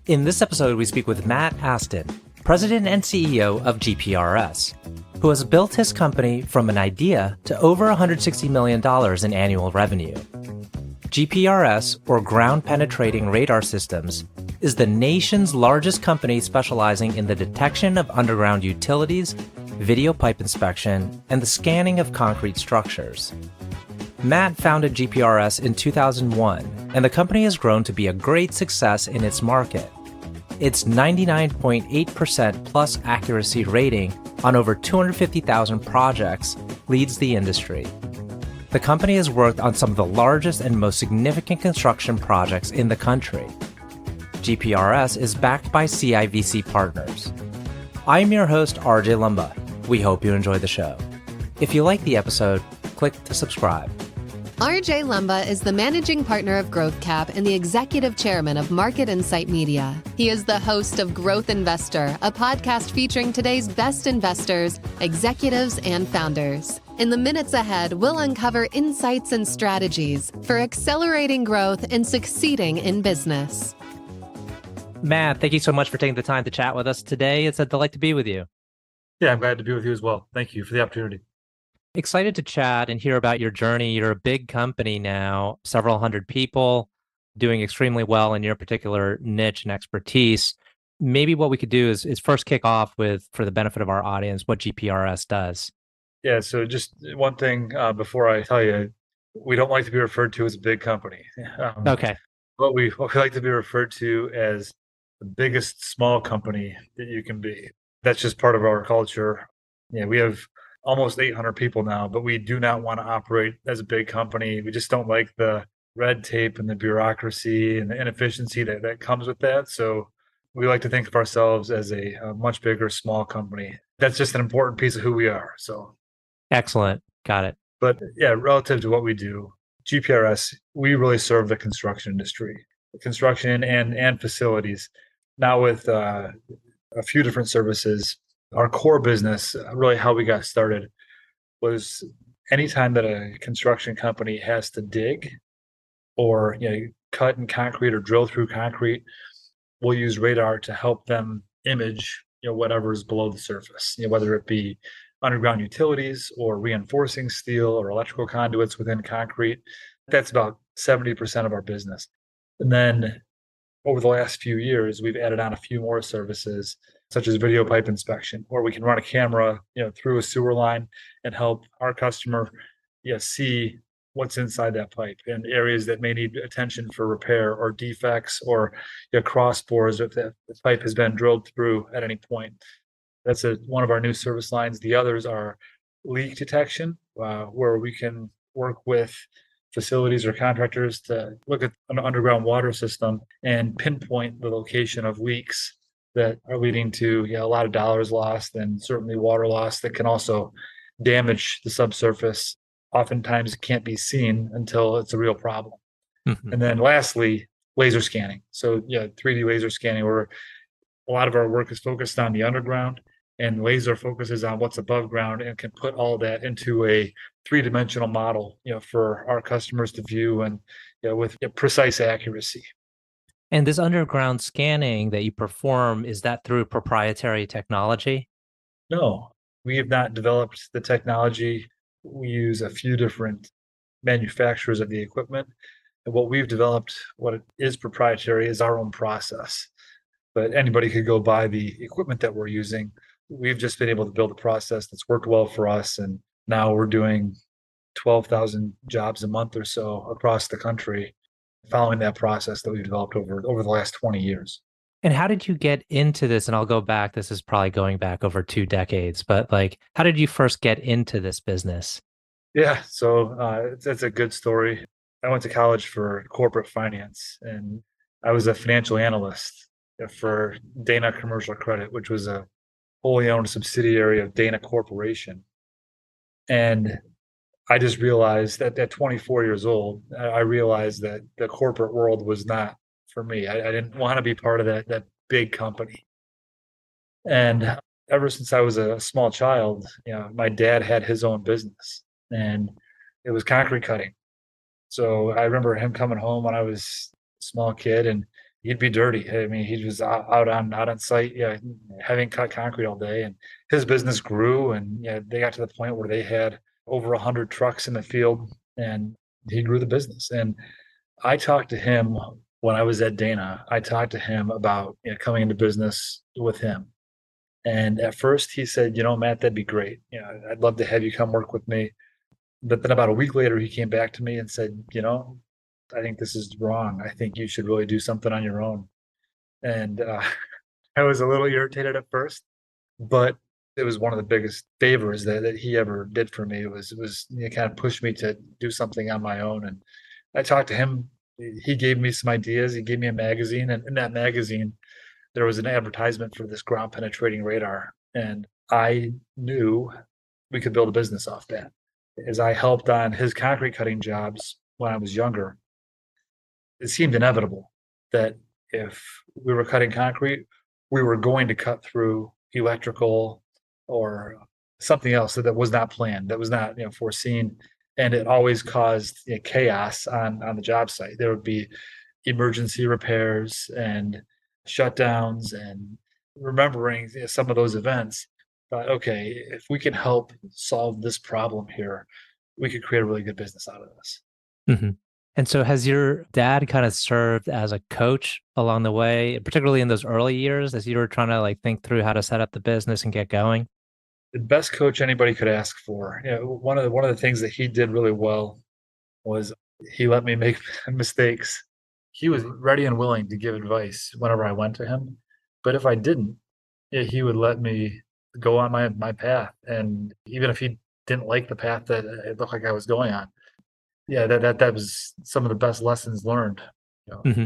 In this episode, we speak with Matt Aston, President and CEO of GPRS, who has built his company from an idea to over $160 million in annual revenue. GPRS, or Ground Penetrating Radar Systems, is the nation's largest company specializing in the detection of underground utilities, video pipe inspection, and the scanning of concrete structures. Matt founded GPRS in 2001, and the company has grown to be a great success in its market. Its 99.8% plus accuracy rating on over 250,000 projects leads the industry. The company has worked on some of the largest and most significant construction projects in the country. GPRS is backed by CIVC Partners. I'm your host, RJ Lumba. We hope you enjoy the show. If you like the episode, click to subscribe. RJ Lumba is the managing partner of Growth Cap and the executive chairman of Market Insight Media. He is the host of Growth Investor, a podcast featuring today's best investors, executives, and founders. In the minutes ahead, we'll uncover insights and strategies for accelerating growth and succeeding in business. Matt, thank you so much for taking the time to chat with us today. It's a delight to be with you. Yeah, I'm glad to be with you as well. Thank you for the opportunity. Excited to chat and hear about your journey. You're a big company now, several hundred people, doing extremely well in your particular niche and expertise. Maybe what we could do is first kick off with, for the benefit of our audience, what GPRS does. Yeah, so just one thing before I tell you, we don't like to be referred to as a big company. Okay. But we like to be referred to as the biggest small company that you can be. That's just part of our culture. Yeah, we have almost 800 people now, but we do not want to operate as a big company. We just don't like the red tape and the bureaucracy and the inefficiency that comes with that. So we like to think of ourselves as a much bigger, small company. That's just an important piece of who we are. So excellent. Got it. But yeah, relative to what we do, GPRS, we really serve the construction industry, construction and facilities. Now with a few different services. Our core business, really how we got started, was anytime that a construction company has to dig or cut in concrete or drill through concrete, we'll use radar to help them image whatever is below the surface, whether it be underground utilities or reinforcing steel or electrical conduits within concrete. That's about 70% of our business. And then over the last few years, we've added on a few more services, such as video pipe inspection, where we can run a camera, through a sewer line and help our customer, see what's inside that pipe and areas that may need attention for repair or defects or cross bores if the pipe has been drilled through at any point. That's one of our new service lines. The others are leak detection, where we can work with facilities or contractors to look at an underground water system and pinpoint the location of leaks that are leading to a lot of dollars lost and certainly water loss that can also damage the subsurface. Oftentimes it can't be seen until it's a real problem. Mm-hmm. And then lastly, laser scanning. So 3D laser scanning, where a lot of our work is focused on the underground, and laser focuses on what's above ground and can put all that into a three-dimensional model, for our customers to view and with precise accuracy. And this underground scanning that you perform, is that through proprietary technology? No, we have not developed the technology. We use a few different manufacturers of the equipment. And what we've developed, what is proprietary, is our own process. But anybody could go buy the equipment that we're using. We've just been able to build a process that's worked well for us. And now we're doing 12,000 jobs a month or so across the country, following that process that we've developed over the last 20 years. And how did you get into this? And I'll go back, this is probably going back over 2 decades, but how did you first get into this business? Yeah, so it's a good story. I went to college for corporate finance, and I was a financial analyst for Dana Commercial Credit, which was a wholly owned subsidiary of Dana Corporation. And I just realized that at 24 years old, I realized that the corporate world was not for me. I didn't want to be part of that big company. And ever since I was a small child, my dad had his own business, and it was concrete cutting. So I remember him coming home when I was a small kid, and he'd be dirty. I mean, he was out on site, yeah, having cut concrete all day, and his business grew, and yeah, they got to the point where they had over 100 trucks in the field, and he grew the business. And I talked to him when I was at Dana. I talked to him about coming into business with him. And at first he said, Matt, that'd be great. I'd love to have you come work with me. But then about a week later, he came back to me and said, I think this is wrong. I think you should really do something on your own. And I was a little irritated at first, but it was one of the biggest favors that he ever did for me. It was kind of pushed me to do something on my own. And I talked to him. He gave me some ideas. He gave me a magazine, and in that magazine, there was an advertisement for this ground penetrating radar. And I knew we could build a business off that. As I helped on his concrete cutting jobs when I was younger, it seemed inevitable that if we were cutting concrete, we were going to cut through electrical or something else that was not planned, that was not foreseen, and it always caused chaos on the job site. There would be emergency repairs and shutdowns, and remembering some of those events, thought, okay, if we can help solve this problem here, we could create a really good business out of this. Hmm. And so has your dad kind of served as a coach along the way, particularly in those early years as you were trying to like think through how to set up the business and get going? The best coach anybody could ask for. One of the things that he did really well was he let me make mistakes. He was ready and willing to give advice whenever I went to him. But if I didn't, he would let me go on my path. And even if he didn't like the path that it looked like I was going on, yeah, that was some of the best lessons learned. You know. Hmm.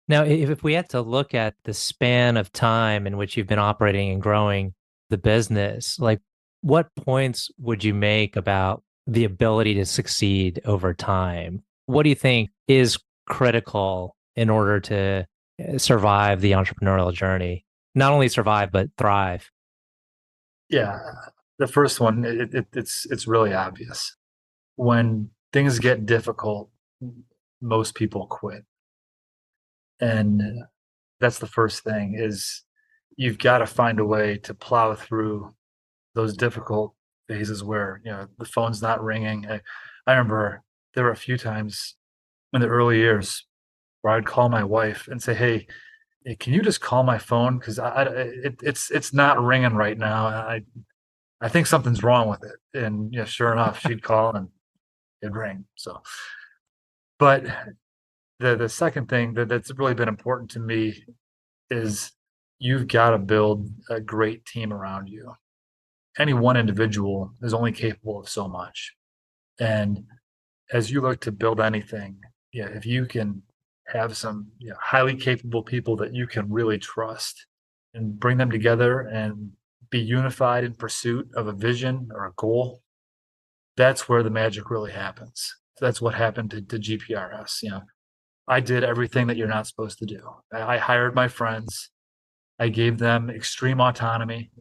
Now, if we had to look at the span of time in which you've been operating and growing the business, like what points would you make about the ability to succeed over time? What do you think is critical in order to survive the entrepreneurial journey? Not only survive, but thrive. Yeah, the first one, it's really obvious. When things get difficult, most people quit. And that's the first thing is you've got to find a way to plow through those difficult phases where, the phone's not ringing. I remember there were a few times in the early years where I'd call my wife and say, "Hey, can you just call my phone? Because it's not ringing right now. I think something's wrong with it." And sure enough, she'd call and it'd ring. So, but the second thing that's really been important to me is you've got to build a great team around you. Any one individual is only capable of so much. And as you look to build anything, if you can have some highly capable people that you can really trust and bring them together and be unified in pursuit of a vision or a goal, that's where the magic really happens. That's what happened to GPRS. I did everything that you're not supposed to do. I hired my friends. I gave them extreme autonomy,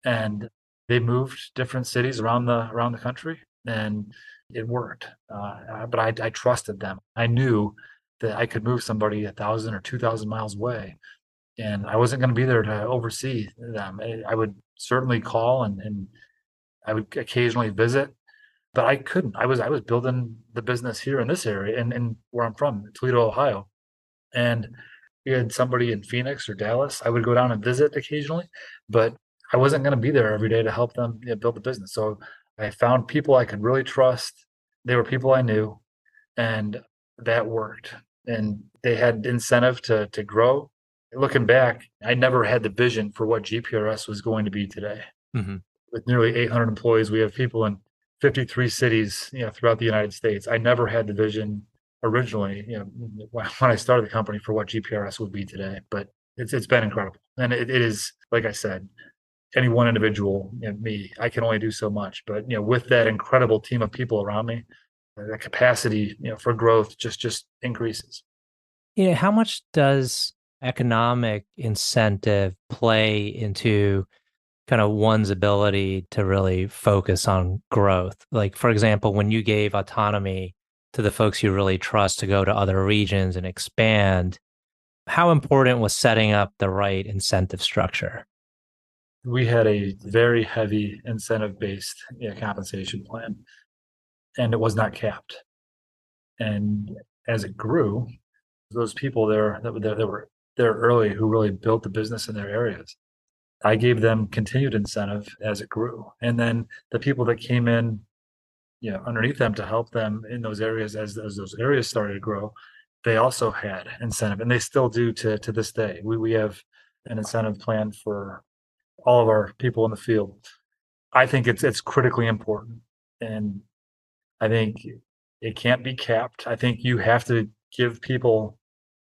and they moved different cities around the country, and it worked. But I trusted them. I knew that I could move somebody 1,000 or 2,000 miles away, and I wasn't going to be there to oversee them. I would certainly call, and I would occasionally visit, but I couldn't. I was building the business here in this area, and where I'm from, Toledo, Ohio, and we had somebody in Phoenix or Dallas. I would go down and visit occasionally, but I wasn't going to be there every day to help them build the business. So I found people I could really trust. They were people I knew, and that worked. And they had incentive to grow. Looking back, I never had the vision for what GPRS was going to be today. Hmm. With nearly 800 employees, we have people in 53 cities, throughout the United States. I never had the vision originally, when I started the company for what GPRS would be today. But it's been incredible, and it is, like I said, any one individual, me, I can only do so much. But with that incredible team of people around me, the capacity, for growth just increases. How much does economic incentive play into kind of one's ability to really focus on growth? Like, for example, when you gave autonomy to the folks you really trust to go to other regions and expand, How important was setting up the right incentive structure? We had a very heavy incentive-based compensation plan, and it was not capped. And as it grew, those people that were there early who really built the business in their areas, I gave them continued incentive as it grew. And then the people that came in, underneath them to help them in those areas as those areas started to grow, they also had incentive, and they still do to this day. We have an incentive plan for all of our people in the field. I think it's critically important, and I think it can't be capped. I think you have to give people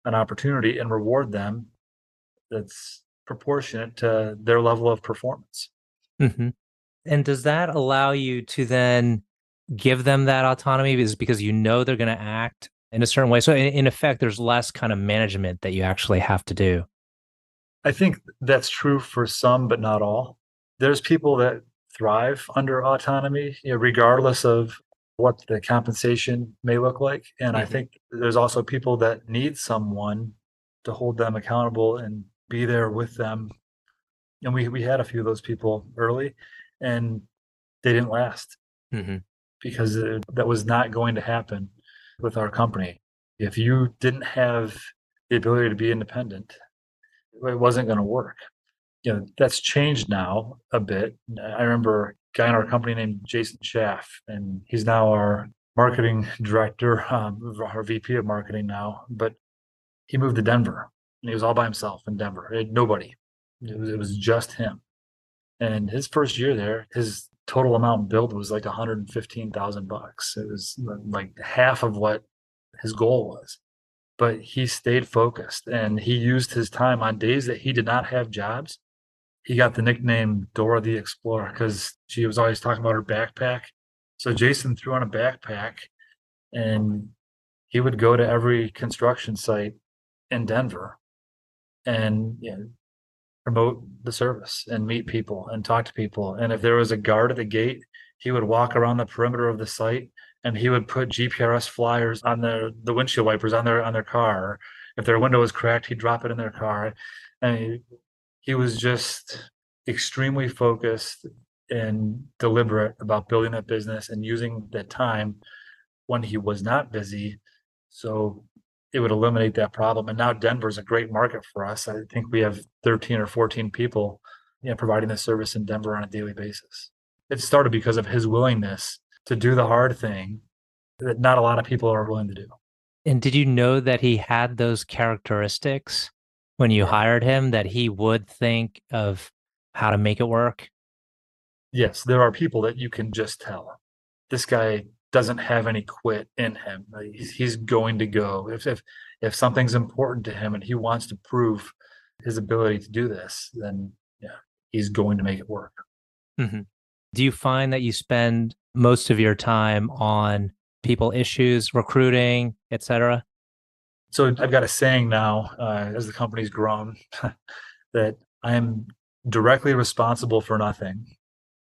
an opportunity and reward them that's proportionate to their level of performance. Hmm. And does that allow you to then give them that autonomy because you know they're going to act in a certain way? So in effect, there's less kind of management that you actually have to do. I think that's true for some, but not all. There's people that thrive under autonomy, regardless of what the compensation may look like. And I Hmm. think there's also people that need someone to hold them accountable and be there with them. And we had a few of those people early, and they didn't last Hmm. because that was not going to happen with our company. If you didn't have the ability to be independent, it wasn't going to work. That's changed now a bit. I remember a guy in our company named Jason Schaff, and he's now our marketing director, our VP of marketing now. But he moved to Denver, and he was all by himself in Denver. He had nobody. It was just him. And his first year there, his total amount billed was like $115,000. It was like half of what his goal was. But he stayed focused, and he used his time on days that he did not have jobs. He got the nickname Dora the Explorer because she was always talking about her backpack. So Jason threw on a backpack, and he would go to every construction site in Denver and promote the service and meet people and talk to people. And if there was a guard at the gate, he would walk around the perimeter of the site, and he would put GPRS flyers on the windshield wipers on their car. If their window was cracked, he'd drop it in their car. And he was just extremely focused and deliberate about building that business and using that time when he was not busy. So it would eliminate that problem. And now Denver's a great market for us. I think we have 13 or 14 people, providing this service in Denver on a daily basis. It started because of his willingness to do the hard thing that not a lot of people are willing to do. And did you know that he had those characteristics when you Yeah. hired him, that he would think of how to make it work? Yes, there are people that you can just tell. This guy doesn't have any quit in him. Like, he's going to go. If something's important to him and he wants to prove his ability to do this, then yeah, he's going to make it work. Hmm. Do you find that you spend most of your time on people issues, recruiting, et cetera? So I've got a saying now, as the company's grown, that I am directly responsible for nothing,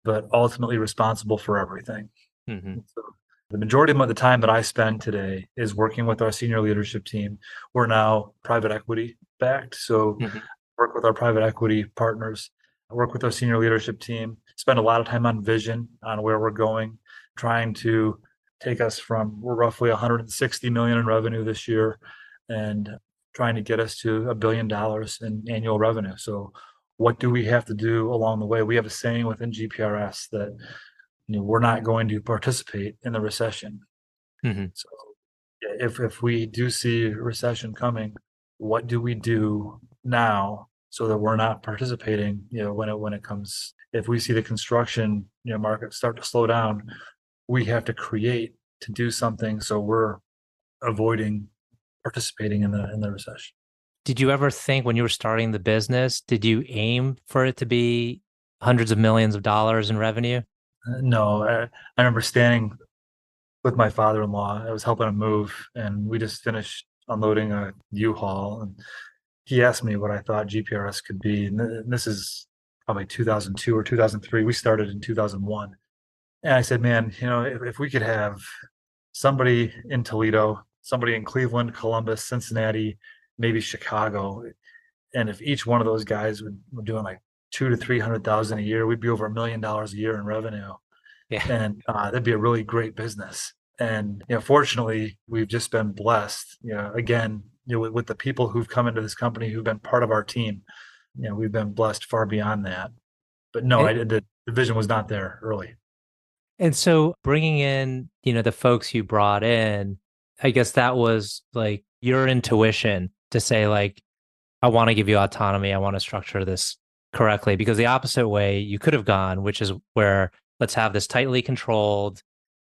but ultimately responsible for everything. Hmm. So the majority of the time that I spend today is working with our senior leadership team. We're now private equity backed. So Hmm. work with our private equity partners, work with our senior leadership team, spend a lot of time on vision, on where we're going, trying to take us from, we're roughly 160 million in revenue this year, and trying to get us to $1 billion in annual revenue. So what do we have to do along the way? We have a saying within GPRS that we're not going to participate in the recession. Hmm. So if we do see a recession coming, what do we do now so that we're not participating, when it comes, if we see the construction, market start to slow down, we have to create to do something so we're avoiding participating in the recession. Did you ever think when you were starting the business, did you aim for it to be hundreds of millions of dollars in revenue? No, I remember standing with my father-in-law. I was helping him move, and we just finished unloading a U-Haul, and he asked me what I thought GPRS could be. And this is probably 2002 or 2003. We started in 2001. And I said, man, if we could have somebody in Toledo, somebody in Cleveland, Columbus, Cincinnati, maybe Chicago. And if each one of those guys were doing like 200 to 300,000 a year, we'd be over $1 million a year in revenue. Yeah. And that'd be a really great business. And fortunately, we've just been blessed. Again, with the people who've come into this company who've been part of our team. We've been blessed far beyond that. But no, And, the vision was not there early. and so bringing in, the folks you brought in, I guess that was like your intuition to say like, I want to give you autonomy. I want to structure this correctly, because the opposite way you could have gone, which is where let's have this tightly controlled,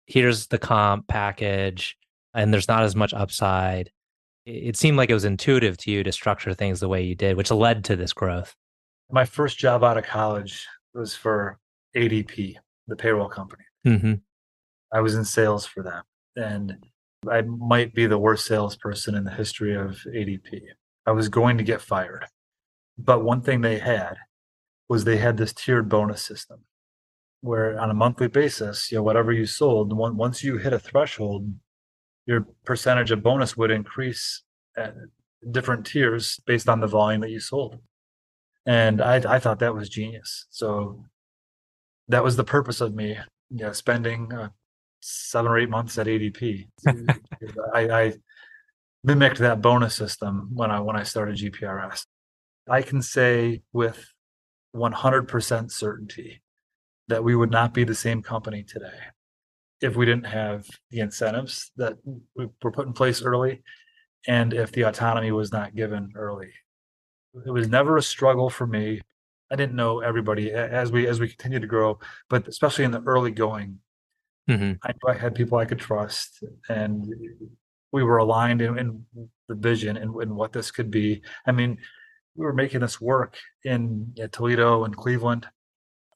here's the comp package, and there's not as much upside. It seemed like it was intuitive to you to structure things the way you did, which led to this growth. My first job out of college was for ADP, the payroll company. Mm-hmm. I was in sales for them. And I might be the worst salesperson in the history of ADP. I was going to get fired. But one thing they had was they had this tiered bonus system where on a monthly basis, whatever you sold, once you hit a threshold, your percentage of bonus would increase at different tiers based on the volume that you sold. And I thought that was genius. So that was the purpose of me spending 7 or 8 months at ADP. I mimicked that bonus system when I started GPRS. I can say with 100% certainty that we would not be the same company today if we didn't have the incentives that were put in place early, and if the autonomy was not given early. It was never a struggle for me. I didn't know everybody as we continue to grow, but especially in the early going, Mm-hmm. I knew I had people I could trust, and we were aligned in the vision and what this could be. I mean, we were making this work in Toledo and Cleveland,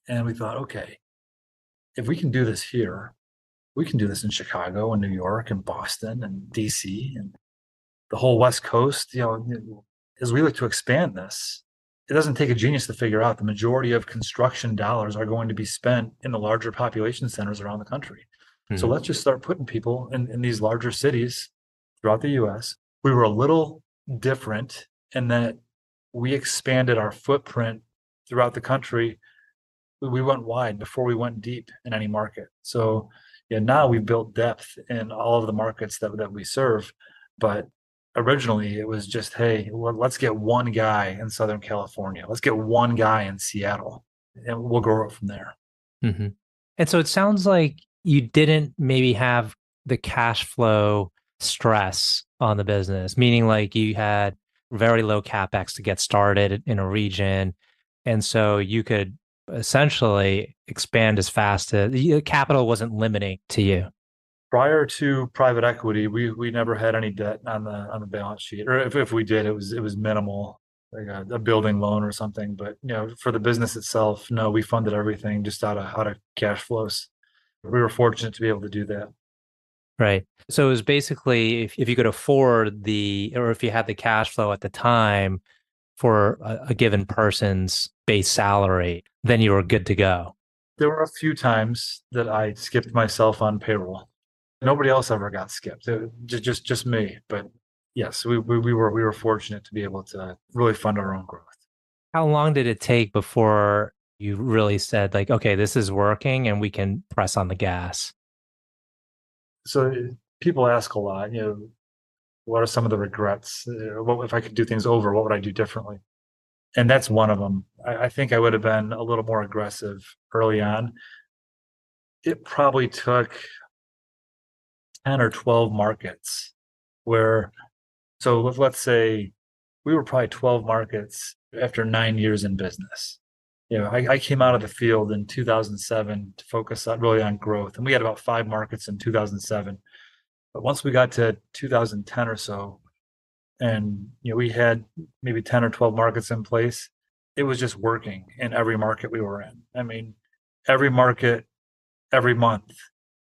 and we thought, okay, if we can do this here, we can do this in Chicago and New York and Boston and DC and the whole West Coast. As we look to expand this, it doesn't take a genius to figure out the majority of construction dollars are going to be spent in the larger population centers around the country. So Mm-hmm. let's just start putting people in these larger cities throughout the US. We were a little different in that we expanded our footprint throughout the country. We went wide before we went deep in any market. So now we've built depth in all of the markets that we serve. But originally it was just, hey, let's get one guy in Southern California. Let's get one guy in Seattle, and we'll grow it from there. Mm-hmm. And so it sounds like you didn't maybe have the cash flow stress on the business, meaning like you had very low capex to get started in a region. And so you could essentially expand as fast as capital wasn't limiting to you. Prior to private equity, we never had any debt on the balance sheet, or if we did, it was minimal, like a building loan or something. But for the business itself, no, we funded everything just out of cash flows. We were fortunate to be able to do that. Right. So it was basically if you could afford or if you had the cash flow at the time for a given person's base salary, then you were good to go. There were a few times that I skipped myself on payroll. Nobody else ever got skipped. Just me. But yes, we were fortunate to be able to really fund our own growth. How long did it take before you really said like, okay, this is working and we can press on the gas? So people ask a lot, what are some of the regrets? What if I could do things over? What would I do differently? And that's one of them. I think I would have been a little more aggressive early on. It probably took 10 or 12 markets so let's say we were probably 12 markets after 9 years in business. I came out of the field in 2007 to focus really on growth, and we had about 5 markets in 2007. But once we got to 2010 or so, and we had maybe 10 or 12 markets in place, it was just working in every market we were in. I mean, every market, every month,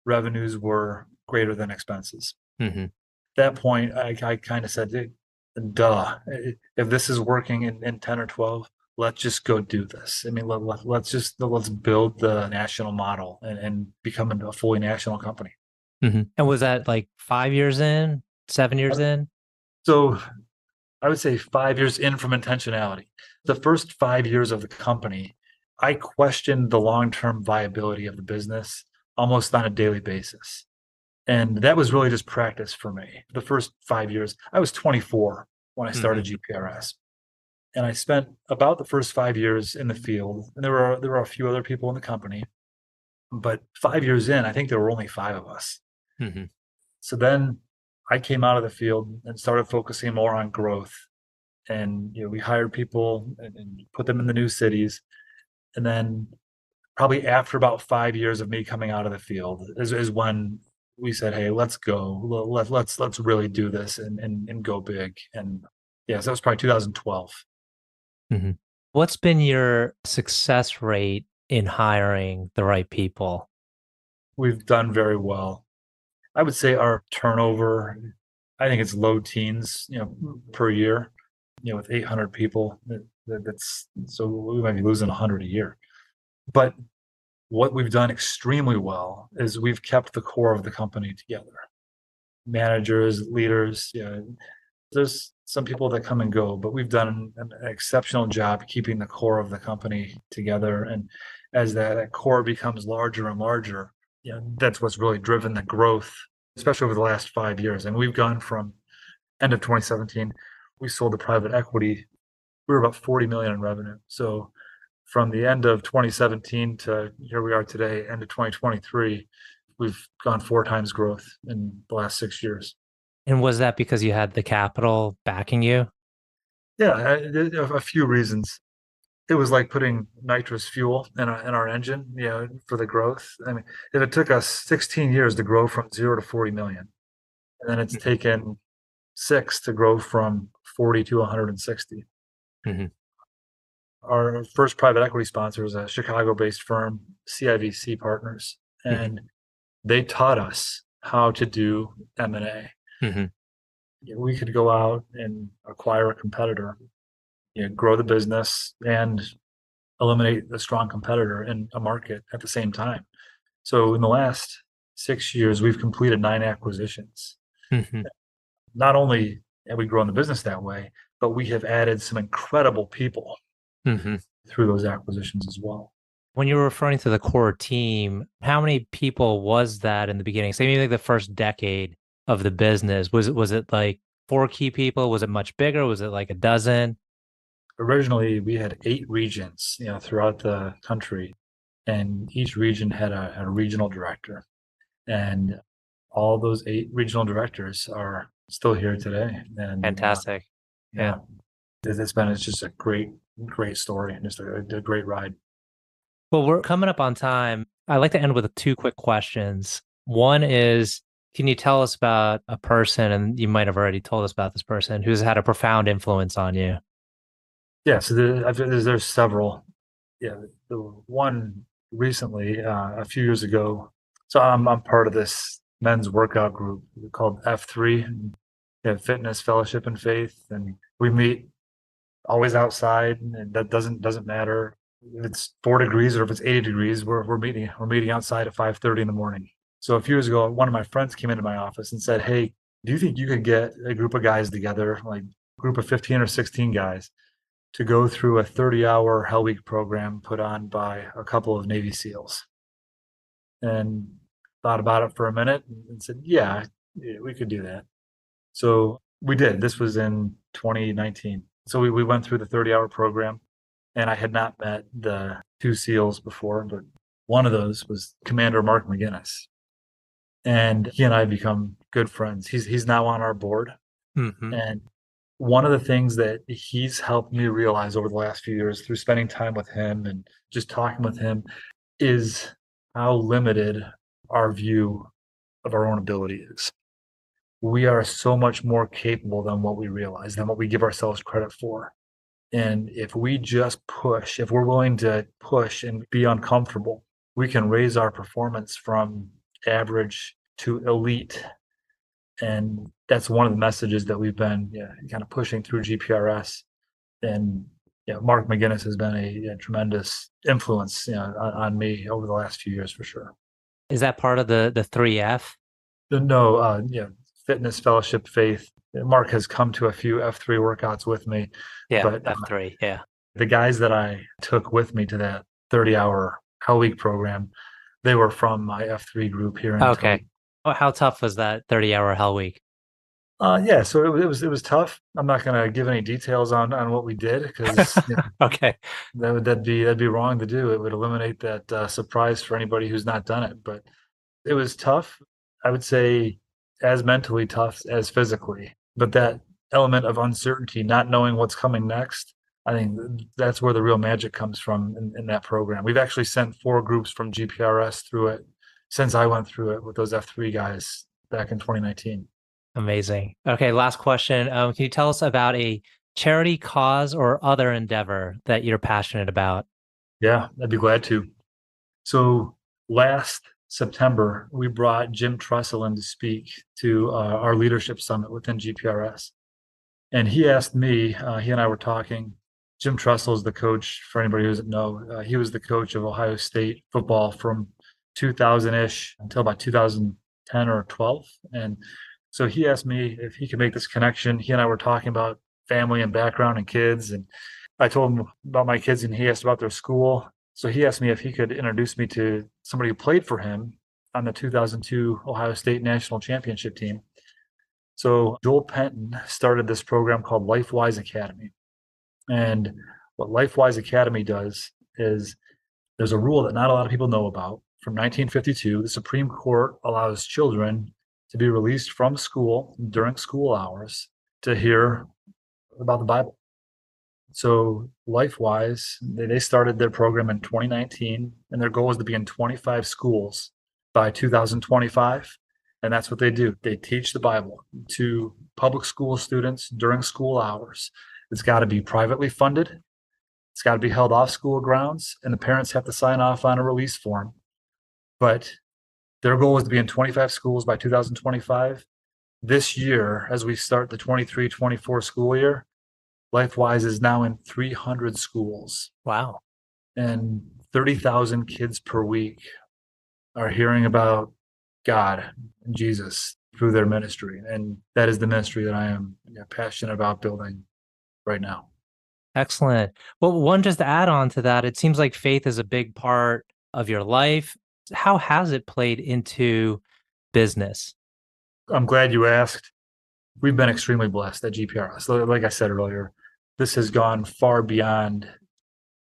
revenues were greater than expenses. Mm-hmm. At that point, I kind of said, duh, if this is working in 10 or 12, let's just go do this. I mean, let's build the national model and become a fully national company. Mm-hmm. And was that like 5 years in, 7 years in? So I would say 5 years in from intentionality. The first 5 years of the company, I questioned the long-term viability of the business almost on a daily basis. And that was really just practice for me. The first 5 years, I was 24 when I started GPRS. And I spent about the first 5 years in the field. And there were a few other people in the company. But 5 years in, I think there were only five of us. Mm-hmm. So then I came out of the field and started focusing more on growth. And we hired people and put them in the new cities. And then probably after about 5 years of me coming out of the field is when we said, "Hey, let's go. Let's really do this and go big." And yeah, so that was probably 2012. Mm-hmm. What's been your success rate in hiring the right people? We've done very well. I would say our turnover, I think it's low teens, per year. With 800 people, that's so we might be losing 100 a year. But what we've done extremely well is we've kept the core of the company together. Managers, leaders, there's some people that come and go, but we've done an exceptional job keeping the core of the company together. And as that core becomes larger and larger, that's what's really driven the growth, especially over the last 5 years. And we've gone from end of 2017, we sold to private equity. We were about 40 million in revenue. So from the end of 2017 to here we are today, end of 2023, we've gone 4 times growth in the last 6 years. And was that because you had the capital backing you? Yeah, there are a few reasons. It was like putting nitrous fuel in our engine, for the growth. I mean, if it took us 16 years to grow from 0 to 40 million, and then it's taken 6 to grow from 40 to 160. Mm-hmm. Our first private equity sponsor is a Chicago-based firm, CIVC Partners, and they taught us how to do M&A. Mm-hmm. We could go out and acquire a competitor, grow the business, and eliminate a strong competitor in a market at the same time. So in the last 6 years, we've completed 9 acquisitions. Mm-hmm. Not only have we grown the business that way, but we have added some incredible people Mm-hmm. through those acquisitions as well. When you were referring to the core team, how many people was that in the beginning? Say maybe like the first decade of the business. Was it like 4 key people? Was it much bigger? Was it like a dozen? Originally, we had 8 regions, throughout the country, and each region had a regional director. And all those 8 regional directors are still here today. And Fantastic. yeah, it's just a great story and just a great ride. Well, we're coming up on time. I like to end with 2 quick questions. One is, can you tell us about a person, and you might have already told us about this person, who's had a profound influence on you? Yeah, so there's several. Yeah, the one recently, a few years ago. So I'm part of this men's workout group called F3, Fitness, Fellowship, and Faith, and we meet always outside, and that doesn't matter if it's 4 degrees or if it's 80 degrees. We're meeting outside at 5:30 in the morning. So a few years ago, one of my friends came into my office and said, "Hey, do you think you could get a group of guys together, like a group of 15 or 16 guys, to go through a 30-hour Hell Week program put on by a couple of Navy SEALs?" And thought about it for a minute and said, yeah, we could do that. So we did. This was in 2019. So we went through the 30-hour program, and I had not met the 2 SEALs before, but one of those was Commander Mark McGinnis. And he and I have become good friends. He's now on our board. Mm-hmm. And one of the things that he's helped me realize over the last few years through spending time with him and just talking with him is how limited our view of our own ability is. We are so much more capable than what we realize, than what we give ourselves credit for. And if we just push, if we're willing to push and be uncomfortable, we can raise our performance from average to elite. And that's one of the messages that we've been kind of pushing through GPRS. And Mark McGinnis has been a tremendous influence on me over the last few years for sure. Is that part of the 3F? No, fitness, fellowship, faith. Mark has come to a few F3 workouts with me, Yeah, but F3. Yeah. the guys that I took with me to that 30-hour Hell Week program, they were from my F3 group here in Okay. Toledo. Well, how tough was that 30-hour Hell Week? Yeah, so it was tough. I'm not going to give any details on what we did because Okay. that'd be wrong to do. It would eliminate that surprise for anybody who's not done it. But it was tough. I would say as mentally tough as physically. But that element of uncertainty, not knowing what's coming next, I think that's where the real magic comes from in that program. We've actually sent 4 groups from GPRS through it since I went through it with those F3 guys back in 2019. Amazing. Okay, last question. Can you tell us about a charity, cause, or other endeavor that you're passionate about? Yeah, I'd be glad to. So last September, we brought Jim Trussell in to speak to our leadership summit within GPRS. And he asked me, he and I were talking. Jim Trussell is the coach, for anybody who doesn't know. He was the coach of Ohio State football from 2000-ish until about 2010 or 12. And so he asked me if he could make this connection. He and I were talking about family and background and kids. And I told him about my kids and he asked about their school. So he asked me if he could introduce me to somebody who played for him on the 2002 Ohio State National Championship team. So Joel Penton started this program called LifeWise Academy. And what LifeWise Academy does is there's a rule that not a lot of people know about. From 1952, the Supreme Court allows children to be released from school during school hours to hear about the Bible. So LifeWise, they started their program in 2019, and their goal is to be in 25 schools by 2025. And that's what they do. They teach the Bible to public school students during school hours. It's got to be privately funded. It's got to be held off school grounds, and the parents have to sign off on a release form. But their goal is to be in 25 schools by 2025. This year, as we start the 23-24 school year, LifeWise is now in 300 schools. Wow. And 30,000 kids per week are hearing about God and Jesus through their ministry. And that is the ministry that I am passionate about building right now. Excellent. Well, one, just to add on to that, it seems like faith is a big part of your life. How has it played into business? I'm glad you asked. We've been extremely blessed at GPRS. Like I said earlier, this has gone far beyond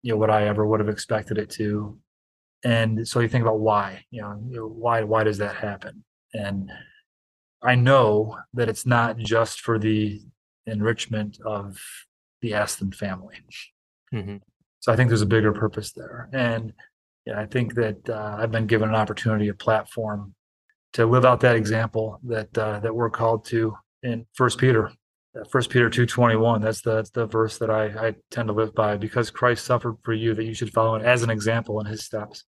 what I ever would have expected it to. And so you think about why, why does that happen? And I know that it's not just for the enrichment of the Aston family. Mm-hmm. So I think there's a bigger purpose there. And I think that I've been given an opportunity, a platform to live out that example that we're called to in 1 Peter. 1 Peter 2:21, that's the verse that I tend to live by. Because Christ suffered for you, that you should follow it as an example in his steps.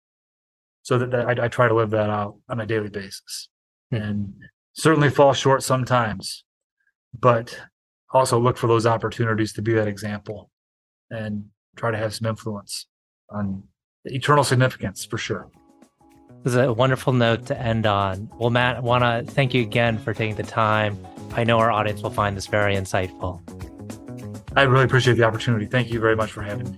So that I try to live that out on a daily basis. And certainly fall short sometimes, but also look for those opportunities to be that example and try to have some influence on the eternal significance for sure. This is a wonderful note to end on. Well, Matt, I want to thank you again for taking the time. I know our audience will find this very insightful. I really appreciate the opportunity. Thank you very much for having me.